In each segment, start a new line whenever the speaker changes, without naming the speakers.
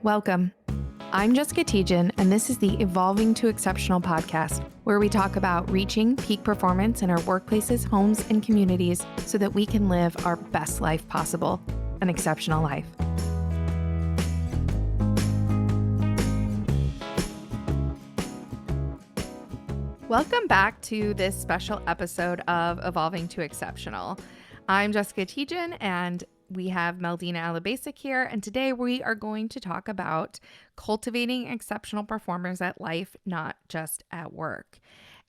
Welcome. I'm Jessica Tejan, and this is the Evolving to Exceptional podcast, where we talk about reaching peak performance in our workplaces, homes, and communities so that we can live our best life possible, an exceptional life. Welcome back to this special episode of Evolving to Exceptional. I'm Jessica Tejan, and we have Meldina Alabasic here, and today we are going to talk about cultivating exceptional performers at life, not just at work.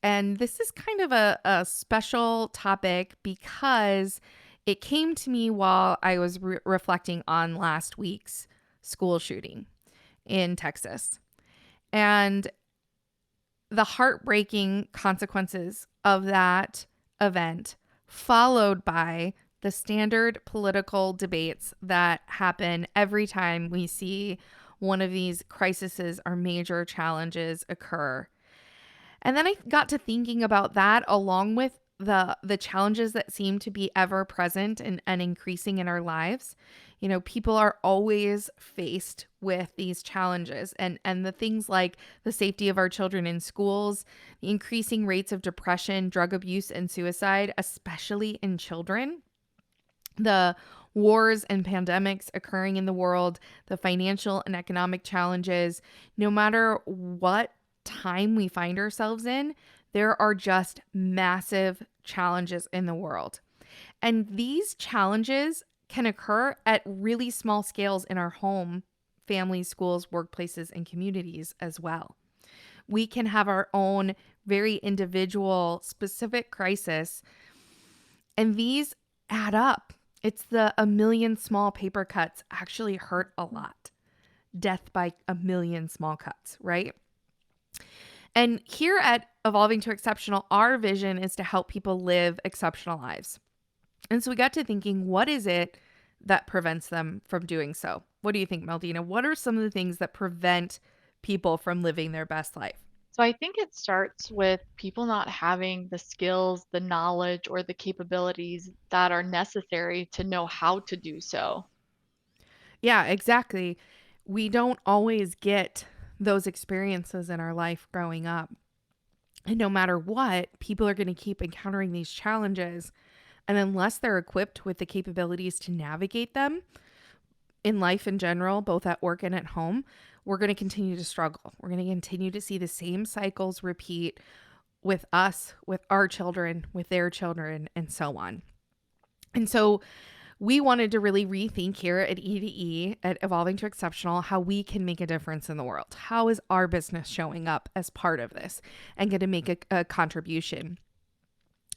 And this is kind of a special topic because it came to me while I was reflecting on last week's school shooting in Texas. And the heartbreaking consequences of that event, followed by the standard political debates that happen every time we see one of these crises or major challenges occur. And then I got to thinking about that along with the challenges that seem to be ever present and increasing in our lives. You know, people are always faced with these challenges and the things like the safety of our children in schools, the increasing rates of depression, drug abuse, and suicide, especially in children, the wars and pandemics occurring in the world, the financial and economic challenges. No matter what time we find ourselves in, there are just massive challenges in the world. And these challenges can occur at really small scales in our home, families, schools, workplaces, and communities as well. We can have our own very individual, specific crisis, and these add up. It's the a million small paper cuts actually hurt a lot. Death by a million small cuts, right? And here at Evolving to Exceptional, our vision is to help people live exceptional lives. And so we got to thinking, what is it that prevents them from doing so? What do you think, Meldina? What are some of the things that prevent people from living their best life?
So I think it starts with people not having the skills, the knowledge, or the capabilities that are necessary to know how to do so.
Yeah, exactly. We don't always get those experiences in our life growing up. And no matter what, people are going to keep encountering these challenges. And unless they're equipped with the capabilities to navigate them in life in general, both at work and at home, we're going to continue to struggle. We're going to continue to see the same cycles repeat with us, with our children, with their children, and so on. And so we wanted to really rethink here at E2E, at Evolving to Exceptional, how we can make a difference in the world. How is our business showing up as part of this and going to make a contribution?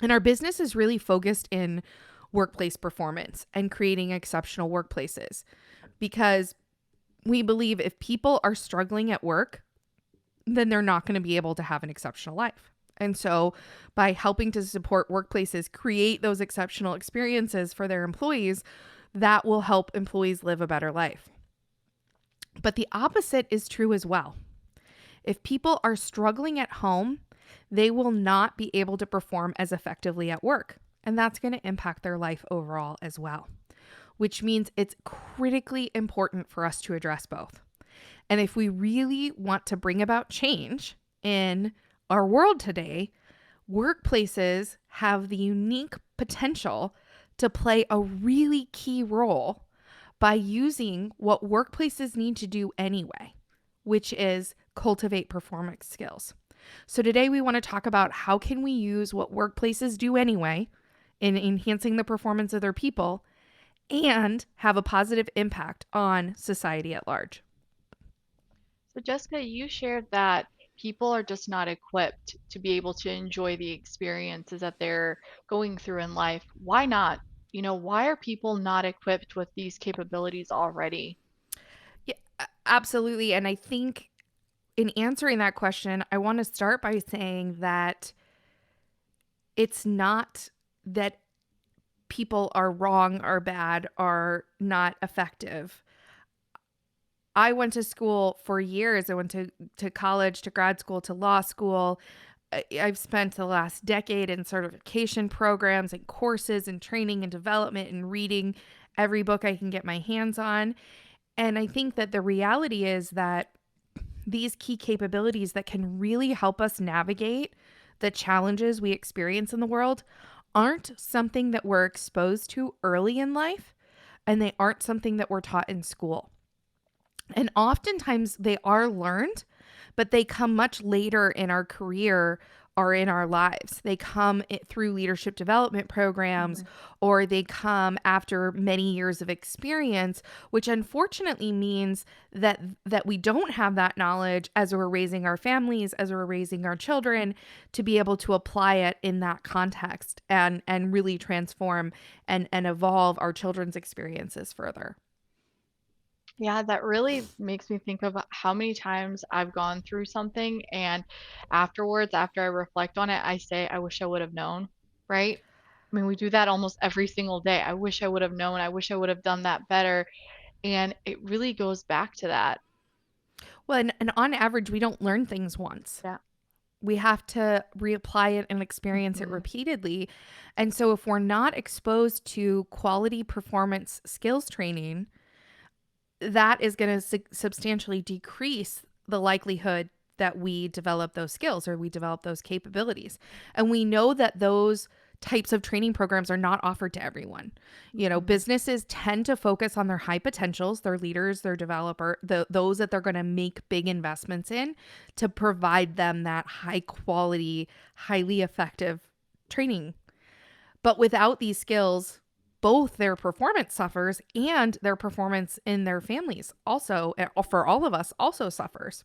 And our business is really focused in workplace performance and creating exceptional workplaces, because we believe if people are struggling at work, then they're not going to be able to have an exceptional life. And so by helping to support workplaces create those exceptional experiences for their employees, that will help employees live a better life. But the opposite is true as well. If people are struggling at home, they will not be able to perform as effectively at work. And that's going to impact their life overall as well, which means it's critically important for us to address both. And if we really want to bring about change in our world today, workplaces have the unique potential to play a really key role by using what workplaces need to do anyway, which is cultivate performance skills. So today we want to talk about how can we use what workplaces do anyway in enhancing the performance of their people and have a positive impact on society at large.
So, Jessica, you shared that people are just not equipped to be able to enjoy the experiences that they're going through in life. Why not? Why are people not equipped with these capabilities already?
Yeah, absolutely. And I think in answering that question, I want to start by saying that it's not that people are wrong or bad or not effective. I went to school for years. I went to college, to grad school, to law school. I've spent the last decade in certification programs and courses and training and development and reading every book I can get my hands on. And I think that the reality is that these key capabilities that can really help us navigate the challenges we experience in the world aren't something that we're exposed to early in life, and they aren't something that we're taught in school. And oftentimes they are learned, but they come much later in our career or in our lives. They come through leadership development programs,
Mhm.
or they come after many years of experience, which unfortunately means that we don't have that knowledge as we're raising our families, as we're raising our children, to be able to apply it in that context and really transform and evolve our children's experiences further.
Yeah, that really makes me think of how many times I've gone through something and afterwards, after I reflect on it, I say, I wish I would have known, right? I mean, we do that almost every single day. I wish I would have known. I wish I would have done that better. And it really goes back to that.
Well, and on average, we don't learn things once.
Yeah.
We have to reapply it and experience it
Mhm.
repeatedly. And so, if we're not exposed to quality performance skills training, that is going to substantially decrease the likelihood that we develop those skills or we develop those capabilities. And we know that those types of training programs are not offered to everyone. You know,
Mhm.
businesses tend to focus on their high potentials, their leaders, their developer, those that they're going to make big investments in to provide them that high quality, highly effective training. But without these skills, both their performance suffers and their performance in their families also, for all of us, also suffers.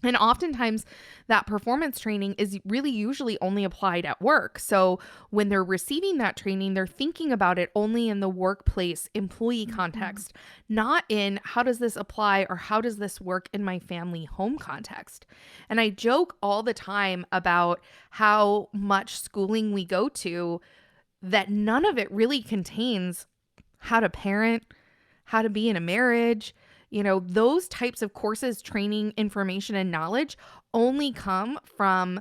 And oftentimes, that performance training is really usually only applied at work. So when they're receiving that training, they're thinking about it only in the workplace employee
Mhm.
context, not in how does this apply or how does this work in my family home context. And I joke all the time about how much schooling we go to that none of it really contains how to parent, how to be in a marriage. You know, those types of courses, training, information, and knowledge only come from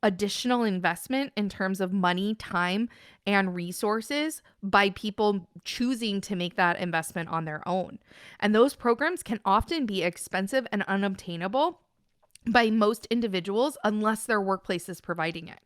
additional investment in terms of money, time, and resources by people choosing to make that investment on their own. And those programs can often be expensive and unobtainable by most individuals unless their workplace is providing it.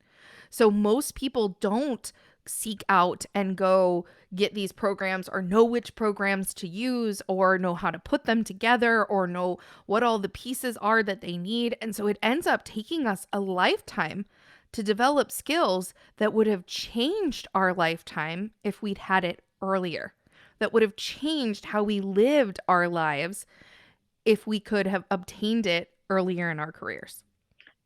So most people don't seek out and go get these programs or know which programs to use or know how to put them together or know what all the pieces are that they need. And so it ends up taking us a lifetime to develop skills that would have changed our lifetime if we'd had it earlier, that would have changed how we lived our lives if we could have obtained it earlier in our careers.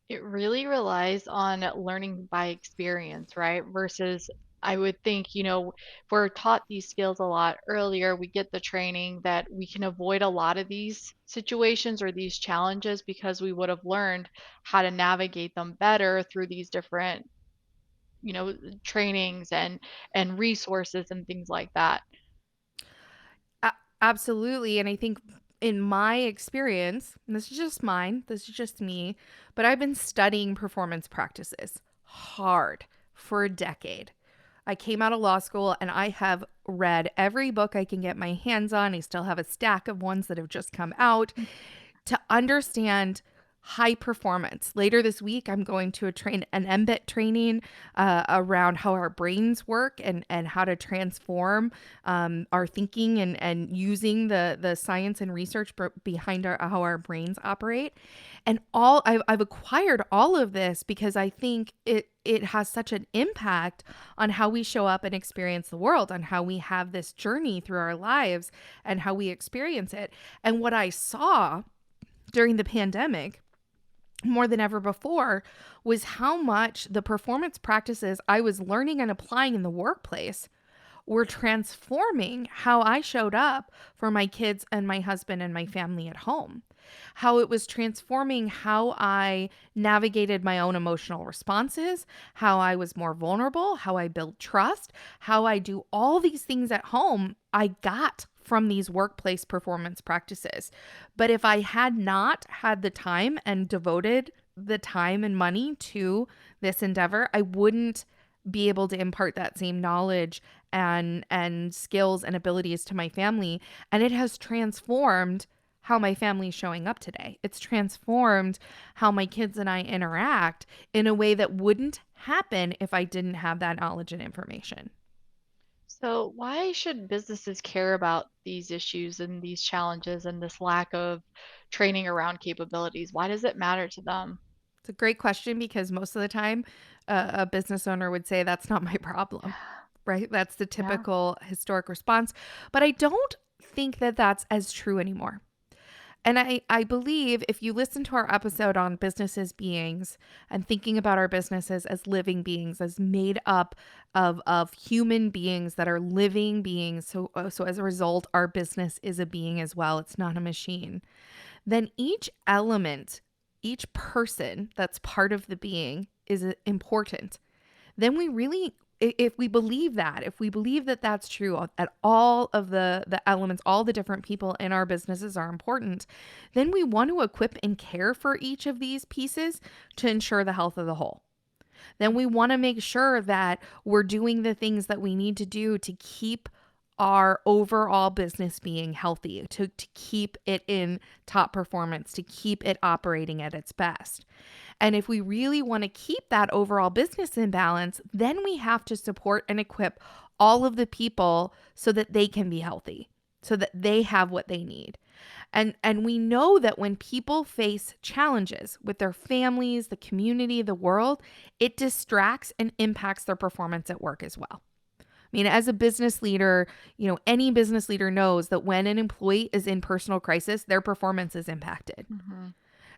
It really relies on learning by experience, right? Versus I would think, if we're taught these skills a lot earlier, we get the training that we can avoid a lot of these situations or these challenges because we would have learned how to navigate them better through these different, trainings and resources and things like that.
A- Absolutely. And I think in my experience, and this is just mine, this is just me, but I've been studying performance practices hard for a decade. I came out of law school and I have read every book I can get my hands on. I still have a stack of ones that have just come out to understand high performance. Later this week, I'm going to an MBIT training around how our brains work and how to transform our thinking and using the science and research behind how our brains operate. And I've acquired all of this because I think it has such an impact on how we show up and experience the world, on how we have this journey through our lives and how we experience it. And what I saw during the pandemic more than ever before was how much the performance practices I was learning and applying in the workplace were transforming how I showed up for my kids and my husband and my family at home. How it was transforming how I navigated my own emotional responses, how I was more vulnerable, how I build trust, how I do all these things at home. I got from these workplace performance practices. But if I had not had the time and devoted the time and money to this endeavor, I wouldn't be able to impart that same knowledge and skills and abilities to my family, and it has transformed how my family's showing up today. It's transformed how my kids and I interact in a way that wouldn't happen if I didn't have that knowledge and information.
So, why should businesses care about these issues and these challenges and this lack of training around capabilities? Why does it matter to them?
It's a great question because most of the time, a business owner would say that's not my problem, right? That's the
Yeah.
typical historic response. But I don't think that that's as true anymore. And I believe if you listen to our episode on business as beings and thinking about our businesses as living beings, as made up of human beings that are living beings, so as a result, our business is a being as well. It's not a machine. Then each element, each person that's part of the being is important. Then we really, if we believe that, if we believe that that's true, that all of the elements, all the different people in our businesses are important, then we want to equip and care for each of these pieces to ensure the health of the whole. Then we want to make sure that we're doing the things that we need to do to keep our overall business being healthy, to keep it in top performance, to keep it operating at its best. And if we really want to keep that overall business in balance, then we have to support and equip all of the people so that they can be healthy, so that they have what they need. And we know that when people face challenges with their families, the community, the world, it distracts and impacts their performance at work as well. I mean, as a business leader, any business leader knows that when an employee is in personal crisis, their performance is impacted.
Hmm.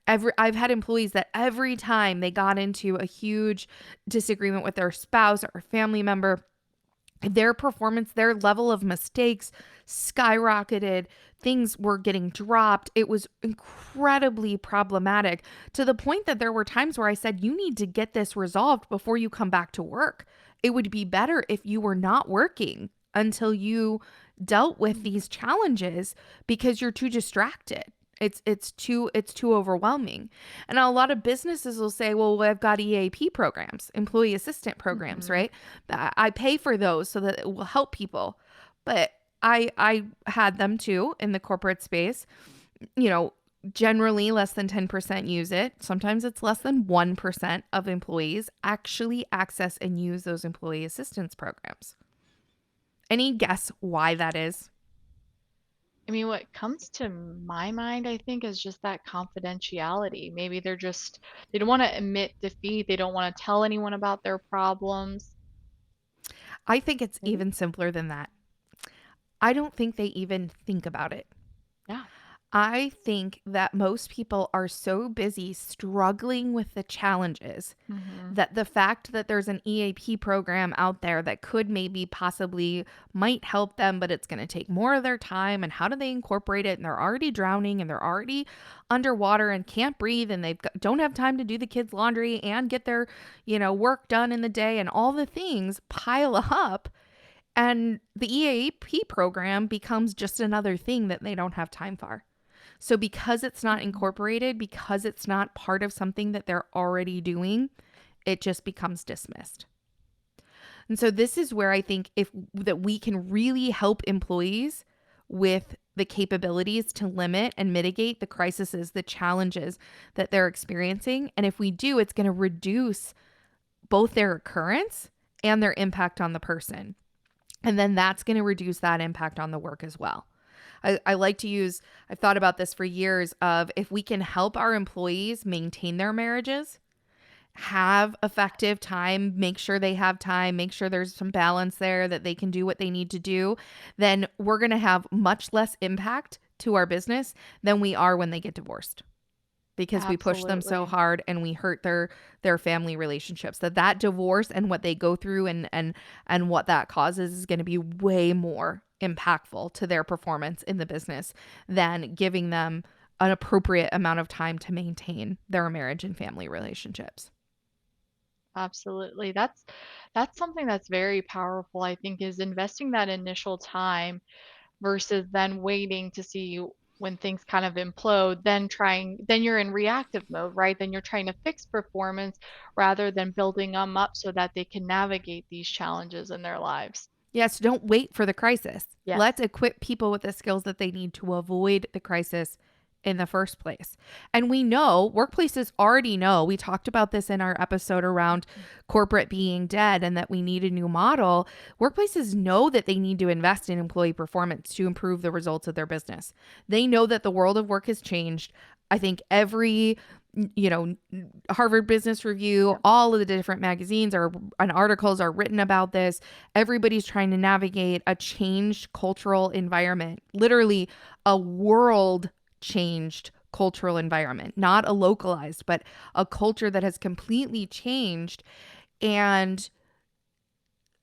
I've had employees that every time they got into a huge disagreement with their spouse or family member, their performance, their level of mistakes skyrocketed. Things were getting dropped. It was incredibly problematic to the point that there were times where I said, you need to get this resolved before you come back to work. It would be better if you were not working until you dealt with these challenges because you're too distracted. It's too overwhelming. And a lot of businesses will say, well, I've got EAP programs, employee assistant programs,
Hmm.
right? I pay for those so that it will help people. But I had them too in the corporate space. You know, generally less than 10% use it. Sometimes it's less than 1% of employees actually access and use those employee assistance programs. Any guess why that is?
I mean, what comes to my mind, I think, is just that confidentiality. Maybe they don't want to admit defeat. They don't want to tell anyone about their problems.
I think it's
Maybe?
even simpler than that. I don't think they even think about it.
Yeah.
I think that most people are so busy struggling with the challenges
Hmm.
that the fact that there's an EAP program out there that could maybe possibly might help them, but it's going to take more of their time. And how do they incorporate it? And they're already drowning and they're already underwater and can't breathe and don't have time to do the kids' laundry and get their, work done in the day and all the things pile up. And the EAP program becomes just another thing that they don't have time for. So because it's not
Hmm.
incorporated, because it's not part of something that they're already doing, it just becomes dismissed. And so this is where I think if that we can really help employees with the capabilities to limit and mitigate the crises, the challenges that they're experiencing. And if we do, it's going to reduce both their occurrence and their impact on the person. And then that's going to reduce that impact on the work as well. I like to use, I've thought about this for years of if we can help our employees maintain their marriages, have effective time, make sure they have time, make sure there's some balance there that they can do what they need to do, then we're going to have much less impact to our business than we are when they get divorced because we push them so
Absolutely.
hard and we hurt their family relationships. That divorce and what they go through and what that causes is going to be way more impactful to their performance in the business than giving them an appropriate amount of time to maintain their marriage and family relationships.
Absolutely. That's something that's very powerful, I think, is investing that initial time versus then waiting to see when things kind of implode, then you're in reactive mode, right? Then you're trying to fix performance rather than building them up so that they can navigate these challenges in their lives.
Yes, don't wait for the crisis.
Yes.
Let's equip people with the skills that they need to avoid the crisis in the first place. And we know, workplaces already know, we talked about this in our episode around corporate being dead and that we need a new model. Workplaces know that they need to invest in employee performance to improve the results of their business. They know that the world of work has changed. I think every Harvard Business Review, all of the different magazines and articles are written about this. Everybody's trying to navigate a changed cultural environment, literally a world changed cultural environment, not a localized, but a culture that has completely changed. And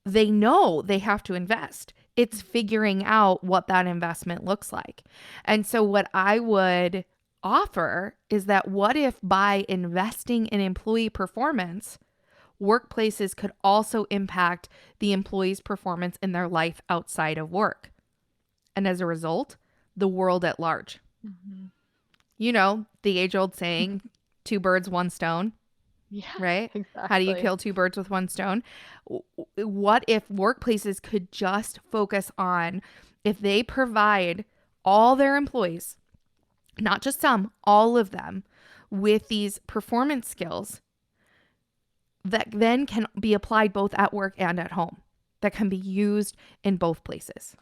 they know they have to invest. It's figuring out what that investment looks like. And so, what I would offer is that what if by investing in employee performance, workplaces could also impact the employee's performance in their life outside of work? And as a result, the world at large.
Hmm.
You know, the age old saying, two birds, one stone,
Yeah,
right? How do you
exactly.
kill two birds with one stone? What if workplaces could just focus on if they provide all their employees, not just some, all of them, with these performance skills that then can be applied both at work and at home, that can be used in both places?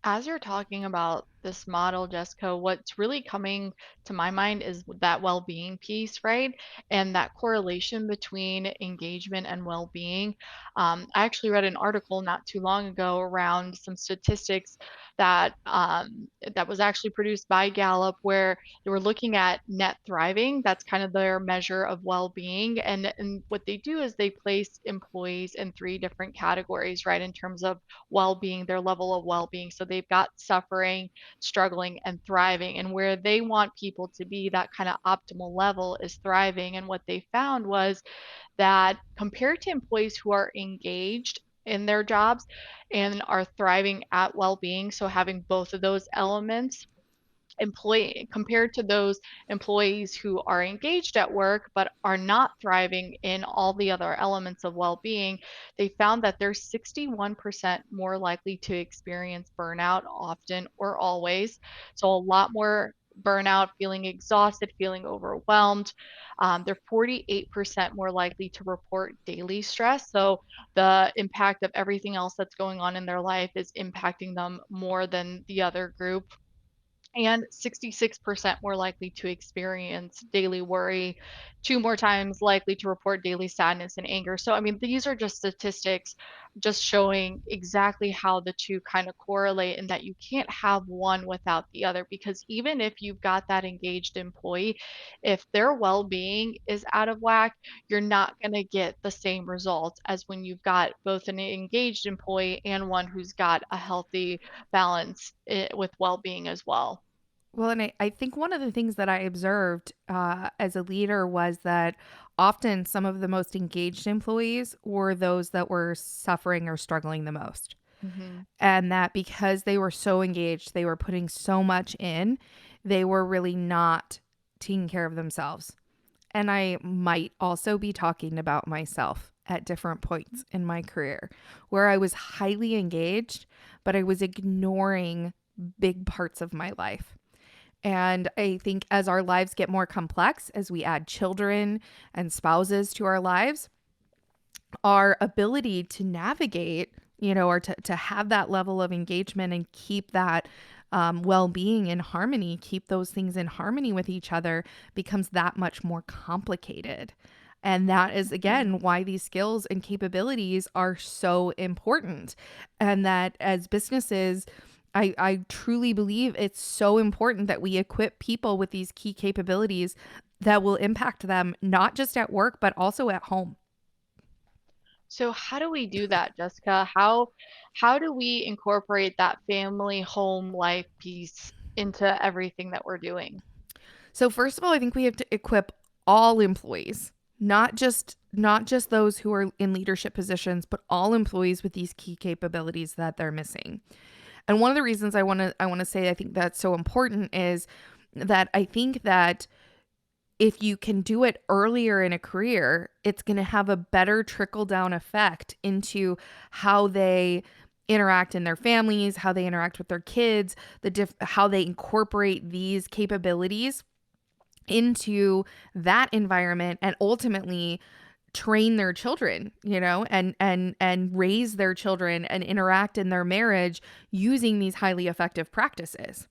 As you're talking about this model, Jessica, what's really coming to my mind is that well-being piece, right? And that correlation between engagement and well-being. I actually read an article not too long ago around some statistics that was actually produced by Gallup, where they were looking at net thriving. That's kind of their measure of well-being, and what they do is they place employees in three different categories, right? In terms of well-being, their level of well-being. So they've got suffering, struggling, and thriving. And where they want people to be, that kind of optimal level is thriving. And what they found was that compared to employees who are engaged in their jobs and are thriving at well-being, so having both of those elements, employee compared to those employees who are engaged at work but are not thriving in all the other elements of well-being, they found that they're 61% more likely to experience burnout often or always. So a lot more burnout, feeling exhausted, feeling overwhelmed. They're 48% more likely to report daily stress. So the impact of everything else that's going on in their life is impacting them more than the other group, and 66% more likely to experience daily worry, two more times likely to report daily sadness and anger. So, I mean, these are just statistics just showing exactly how the two kind of correlate, and that you can't have one without the other. Because even if you've got that engaged employee, if their well being is out of whack, you're not going to get the same results as when you've got both an engaged employee and one who's got a healthy balance with well being as well.
Well, and I think one of the things that I observed as a leader was that often some of the most engaged employees were those that were suffering or struggling the most.
Mhm.
And that because they were so engaged, they were putting so much in, they were really not taking care of themselves. And I might also be talking about myself at different points in my career where I was highly engaged, but I was ignoring big parts of my life. And I think as our lives get more complex, as we add children and spouses to our lives, our ability to navigate, or to have that level of engagement and keep that well being in harmony, keep those things in harmony with each other becomes that much more complicated. And that is,
Mhm.
again, why these skills and capabilities are so important. And that as businesses, I truly believe it's so important that we equip people with these key capabilities that will impact them not just at work, but also at home.
So how do we do that, Jessica? How do we incorporate that family home life piece into everything that we're doing?
So first of all, I think we have to equip all employees, not just those who are in leadership positions, but all employees with these key capabilities that they're missing. And one of the reasons I want to say I think that's so important is that I think that if you can do it earlier in a career, it's going to have a better trickle down effect into how they interact in their families, how they interact with their kids, how they incorporate these capabilities into that environment and ultimately train their children, and raise their children and interact in their marriage using these highly effective practices.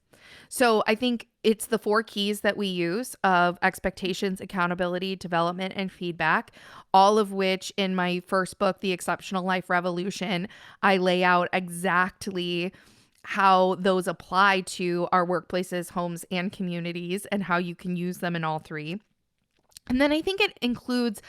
So I think it's the four keys that we use of expectations, accountability, development, and feedback, all of which in my first book, The Exceptional Life Revolution, I lay out exactly how those apply to our workplaces, homes, and communities, and how you can use them in all three. And then I think it includes,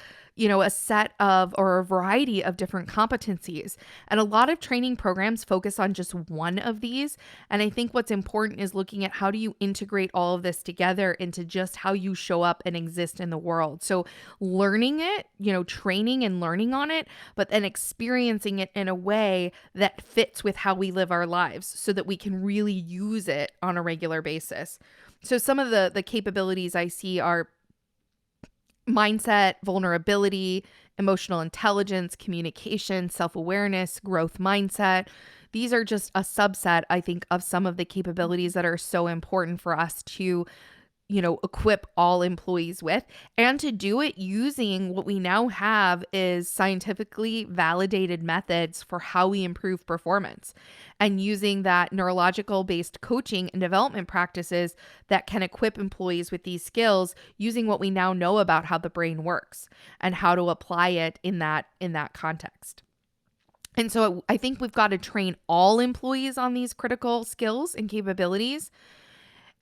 a set of or a variety of different competencies. And a lot of training programs focus on just one of these. And I think what's important is looking at how do you integrate all of this together into just how you show up and exist in the world. So learning it, training and learning on it, but then experiencing it in a way that fits with how we live our lives so that we can really use it on a regular basis. So some of the capabilities I see are mindset, vulnerability, emotional intelligence, communication, self awareness, growth mindset. These are just a subset, I think, of some of the capabilities that are so important for us to equip all employees with, and to do it using what we now have is scientifically validated methods for how we improve performance, and using that neurological based coaching and development practices that can equip employees with these skills using what we now know about how the brain works and how to apply it in that context. And so I think we've got to train all employees on these critical skills and capabilities.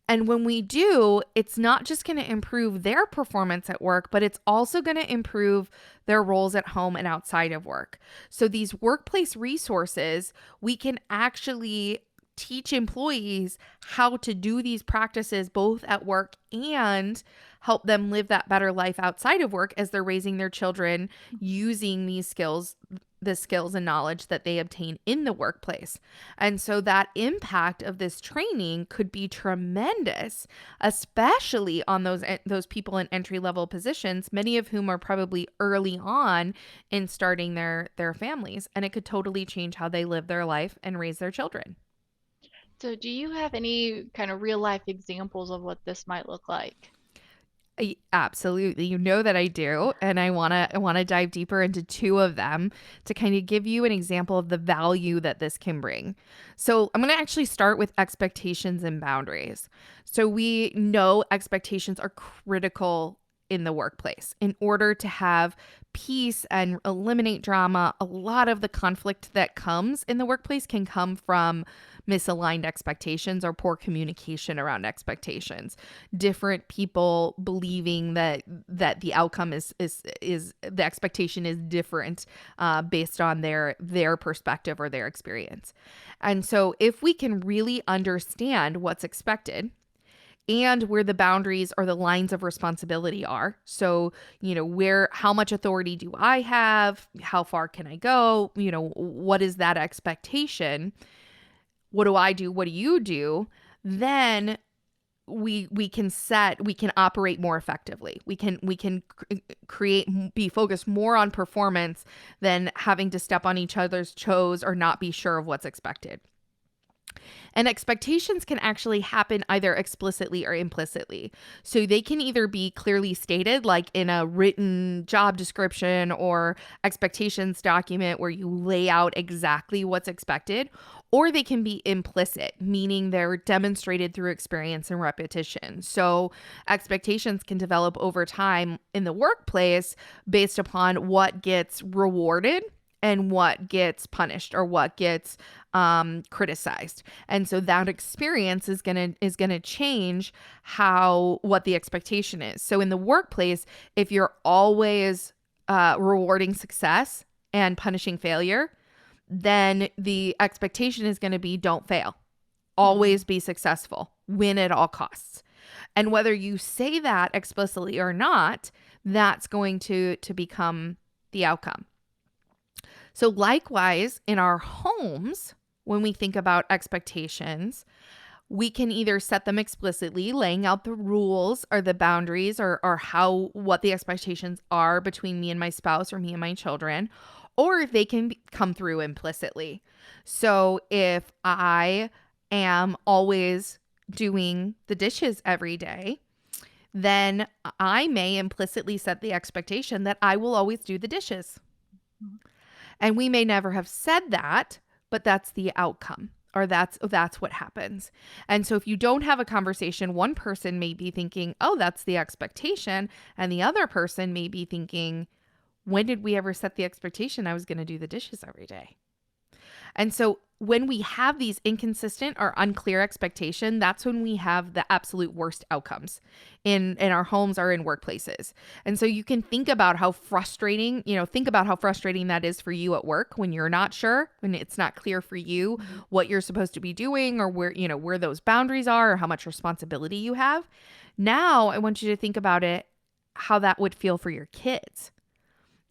And when we do, it's not just going to improve their performance at work, but it's also going to improve their roles at home and outside of work. So these workplace resources, we can actually teach employees how to do these practices both at work and help them live that better life outside of work as they're raising their children using these skills, the skills and knowledge that they obtain in the workplace. And so that impact of this training could be tremendous, especially on those people in entry-level positions, many of whom are probably early on in starting their families, and it could totally change how they live their life and raise their children.
So, do you have any kind of real life examples of what this might look like?
Absolutely. You know that I do. And I want to dive deeper into two of them to kind of give you an example of the value that this can bring. So I'm going to actually start with expectations and boundaries. So we know expectations are critical in the workplace. In order to have peace and eliminate drama, a lot of the conflict that comes in the workplace can come from misaligned expectations or poor communication around expectations. Different people believing that the outcome is the expectation is different based on their perspective or their experience. And so if we can really understand what's expected and where the boundaries or the lines of responsibility are. So, how much authority do I have? How far can I go? What is that expectation? What do I do? What do you do? Then we can operate more effectively. We can be focused more on performance than having to step on each other's toes or not be sure of what's expected. And expectations can actually happen either explicitly or implicitly. So they can either be clearly stated, like in a written job description or expectations document where you lay out exactly what's expected, or they can be implicit, meaning they're demonstrated through experience and repetition. So expectations can develop over time in the workplace based upon what gets rewarded and what gets punished or what gets criticized. And so that experience is gonna change what the expectation is. So in the workplace, if you're always rewarding success and punishing failure, then the expectation is going to be don't fail, always be successful, win at all costs. And whether you say that explicitly or not, that's going to become the outcome. So likewise, in our homes, when we think about expectations, we can either set them explicitly, laying out the rules or the boundaries or how what the expectations are between me and my spouse or me and my children, or they can come through implicitly. So if I am always doing the dishes every day, then I may implicitly set the expectation that I will always do the dishes.
Mhm.
And we may never have said that, but that's the outcome or that's what happens. And so if you don't have a conversation, one person may be thinking, "Oh, that's the expectation," and the other person may be thinking, "When did we ever set the expectation I was going to do the dishes every day?" And so when we have these inconsistent or unclear expectation, that's when we have the absolute worst outcomes in our homes or in workplaces. And so you can think about how frustrating, think about how frustrating that is for you at work when you're not sure, when it's not clear for you
Mhm.
what you're supposed to be doing or where those boundaries are or how much responsibility you have. Now, I want you to think about it how that would feel for your kids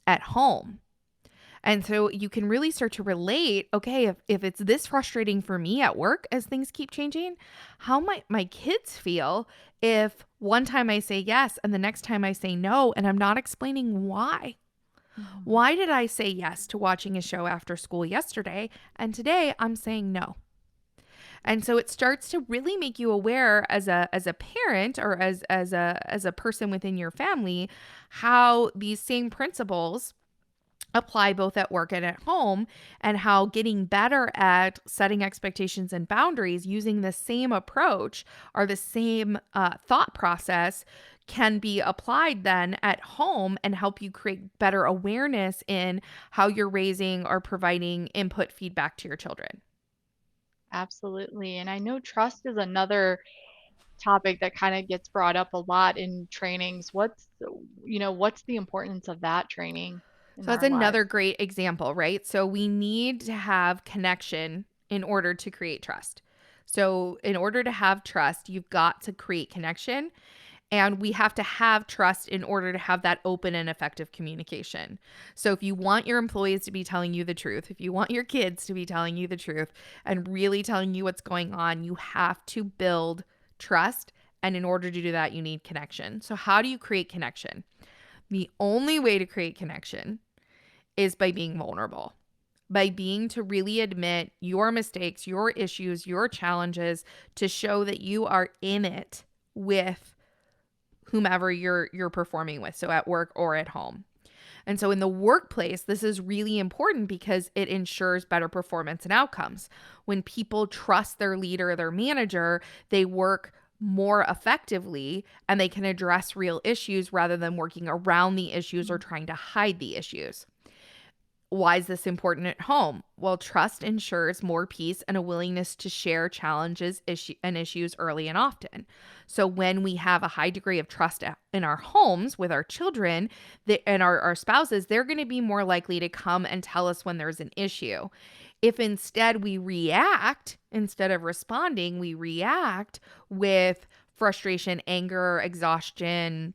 at home. And so you can really start to relate, okay, if it's this frustrating for me at work as things keep changing, how might my kids feel if one time I say yes and the next time I say no and I'm not explaining why?
Mhm.
Why did I say yes to watching a show after school yesterday and today I'm saying no? And so it starts to really make you aware as a parent or as a person within your family how these same principles apply both at work and at home, and how getting better at setting expectations and boundaries using the same approach or the same thought process can be applied then at home and help you create better awareness in how you're raising or providing input feedback to your children.
Absolutely. And I know trust is another topic that kind of gets brought up a lot in trainings. What's the importance of that training in
So that's
our lives?
another great example, right? So we need to have connection in order to create trust. So, in order to have trust, you've got to create connection. And we have to have trust in order to have that open and effective communication. So, if you want your employees to be telling you the truth, if you want your kids to be telling you the truth and really telling you what's going on, you have to build trust. And in order to do that, you need connection. So, how do you create connection? The only way to create connection is by being vulnerable, by being to really admit your mistakes, your issues, your challenges, to show that you are in it with whomever you're performing with, so at work or at home. And so in the workplace, this is really important because it ensures better performance and outcomes. When people trust their leader, their manager, they work more effectively and they can address real issues rather than working around the issues or
Mhm.
trying to hide the issues. Why is this important at home? Well, trust ensures more peace and a willingness to share challenges and issues early and often. So, when we have a high degree of trust in our homes with our children and our spouses, they're going to be more likely to come and tell us when there's an issue. If instead we react, instead of responding, we react with frustration, anger, exhaustion,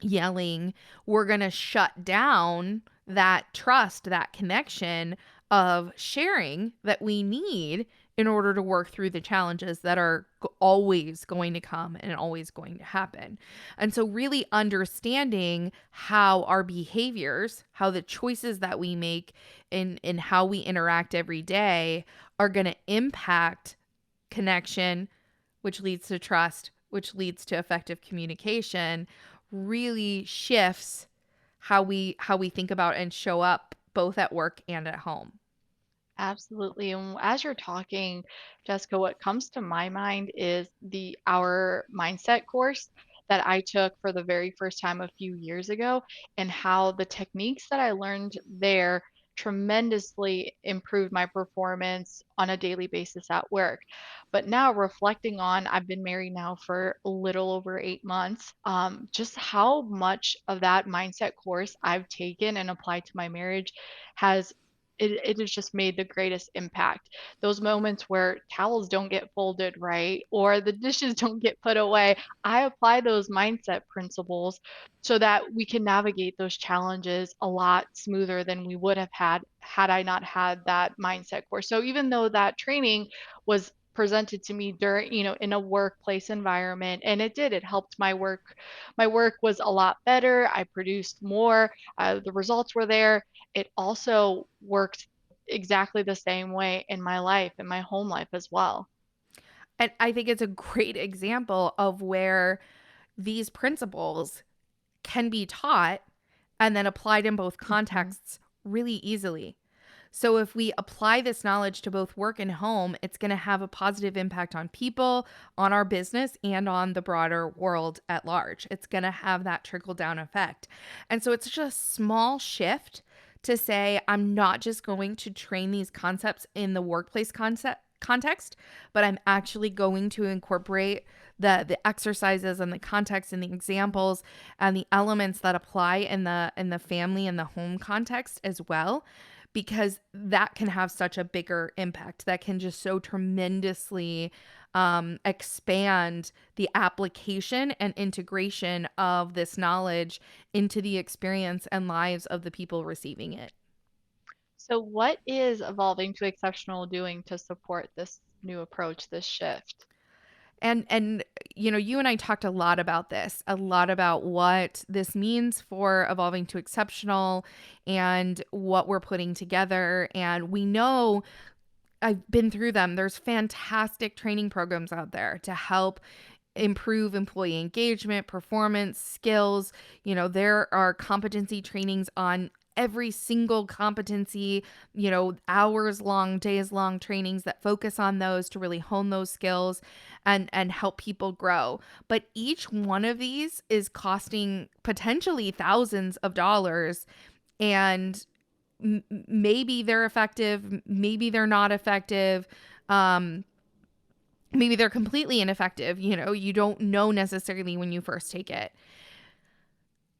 yelling, we're going to shut down that trust, that connection of sharing that we need in order to work through the challenges that are always going to come and always going to happen. And so, really understanding how our behaviors, how the choices that we make in how we interact every day are going to impact connection, which leads to trust, which leads to effective communication, really shifts how we think about and show up both at work and at home.
Absolutely. And as you're talking, Jessica, what comes to my mind is the Our Mindset course that I took for the very first time a few years ago, and how the techniques that I learned there tremendously improved my performance on a daily basis at work. But now reflecting on, I've been married now for a little over 8 months, just how much of that mindset course I've taken and applied to my marriage has it has just made the greatest impact. Those moments where towels don't get folded right or the dishes don't get put away, I apply those mindset principles so that we can navigate those challenges a lot smoother than we would have had I not had that mindset course. So even though that training was presented to me during, in a workplace environment, and it helped my work was a lot better. I produced more. The results were there. It also worked exactly the same way in my life, in my home life as well.
And I think it's a great example of where these principles can be taught and then applied in both
Mhm.
contexts really easily. So if we apply this knowledge to both work and home, it's going to have a positive impact on people, on our business, and on the broader world at large. It's going to have that trickle down effect. And so it's just a small shift to say, I'm not just going to train these concepts in the workplace context, but I'm actually going to incorporate the exercises and the context and the examples and the elements that apply in the family and the home context as well, because that can have such a bigger impact, that can just so tremendously expand the application and integration of this knowledge into the experience and lives of the people receiving it.
So, what is Evolving to Exceptional doing to support this new approach, this shift?
And you know, you and I talked a lot about this, a lot about what this means for evolving to exceptional and what we're putting together. And we know, I've been through them. There's fantastic training programs out there to help improve employee engagement, performance, skills. You know, there are competency trainings on every single competency, you know, hours long, days long trainings that focus on those to really hone those skills and help people grow. But each one of these is costing potentially thousands of dollars, and maybe they're effective, maybe they're not effective. Um Maybe they're completely ineffective. You know, you don't know necessarily when you first take it.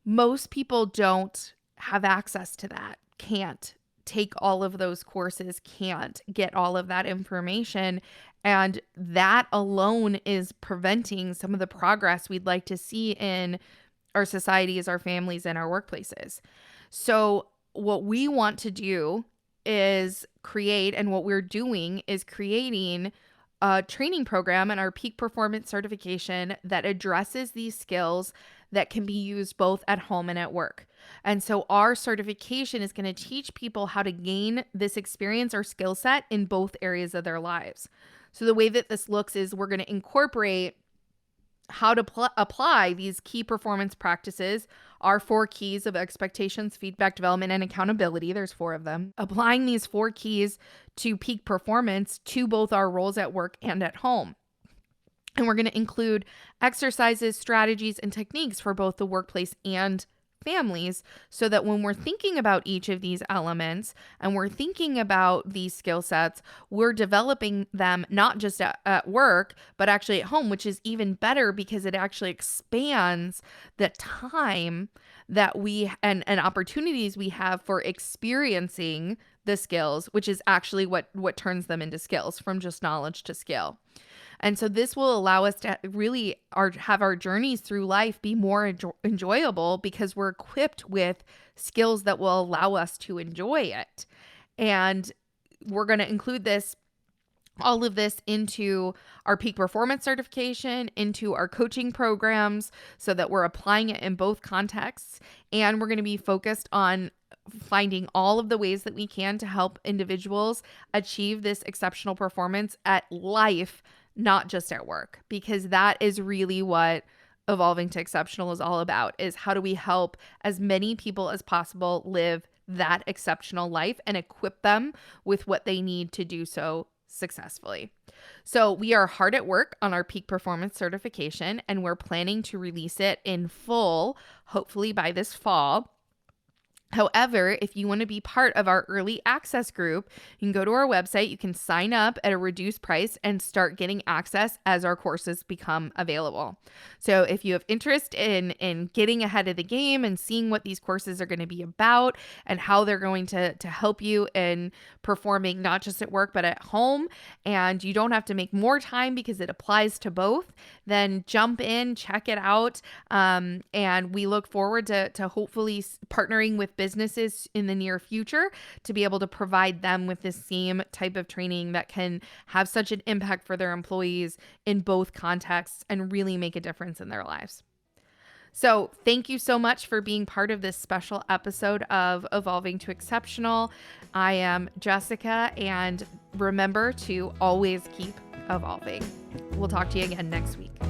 Most people don't have access to that, can't take all of those courses, can't get all of that information. And that alone is preventing some of the progress we'd like to see in our societies, our families, and our workplaces. So, what we want to do is create, and what we're doing is creating a training program and our peak performance certification that addresses these skills that can be used both at home and at work. And so, our certification is going to teach people how to gain this experience or skill set in both areas of their lives. So, the way that this looks is we're going to incorporate how to apply these key performance practices, our four keys of expectations, feedback, development, and accountability. There's four of them. Applying these four keys to peak performance to both our roles at work and at home. And we're going to include exercises, strategies, and techniques for both the workplace and families, so that when we're thinking about each of these elements and we're thinking about these skill sets, we're developing them not just at work, but actually at home, which is even better because it actually expands the time that we and opportunities we have for experiencing the skills, which is actually what turns them into skills from just knowledge to skill. And so this will allow us to really have our journeys through life be more enjoyable because we're equipped with skills that will allow us to enjoy it. And we're going to include all of this into our peak performance certification, into our coaching programs, so that we're applying it in both contexts. And we're going to be focused on finding all of the ways that we can to help individuals achieve this exceptional performance at life, not just at work, because that is really what evolving to exceptional is all about, is how do we help as many people as possible live that exceptional life and equip them with what they need to do so successfully. So we are hard at work on our peak performance certification, and we're planning to release it in full, hopefully by this fall. However, if you want to be part of our early access group, you can go to our website, you can sign up at a reduced price and start getting access as our courses become available. So if you have interest in getting ahead of the game and seeing what these courses are going to be about and how they're going to help you in performing not just at work but at home, and you don't have to make more time because it applies to both, then jump in, check it out. And we look forward to hopefully partnering with businesses in the near future to be able to provide them with the same type of training that can have such an impact for their employees in both contexts and really make a difference in their lives. So, thank you so much for being part of this special episode of Evolving to Exceptional. I am Jessica, and remember to always keep evolving. We'll talk to you again next week.